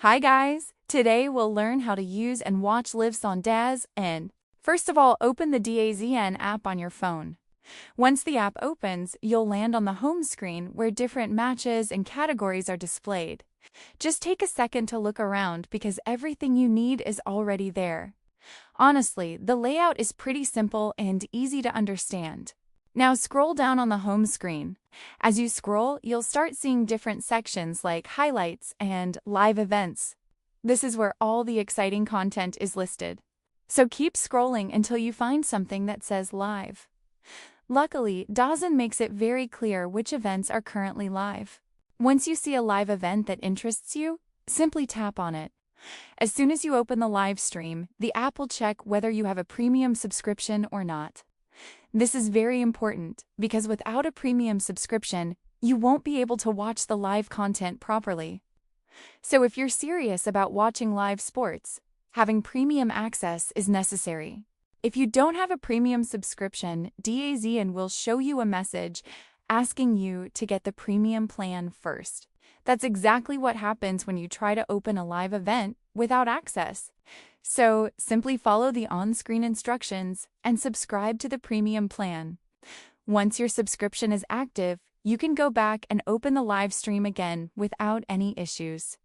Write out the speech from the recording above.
Hi guys! Today we'll learn how to use and watch lives on DAZN. First of all, open the DAZN app on your phone. Once the app opens, you'll land on the home screen where different matches and categories are displayed. Just take a second to look around because everything you need is already there. Honestly, the layout is pretty simple and easy to understand. Now scroll down on the home screen. As you scroll, you'll start seeing different sections like highlights and live events. This is where all the exciting content is listed. So keep scrolling until you find something that says live. Luckily, DAZN makes it very clear which events are currently live. Once you see a live event that interests you, simply tap on it. As soon as you open the live stream, the app will check whether you have a premium subscription or not. This is very important because without a premium subscription, you won't be able to watch the live content properly. So if you're serious about watching live sports, having premium access is necessary. If you don't have a premium subscription, DAZN will show you a message asking you to get the premium plan first. That's exactly what happens when you try to open a live event without access. So simply follow the on-screen instructions and subscribe to the premium plan. Once your subscription is active, you can go back and open the live stream again without any issues.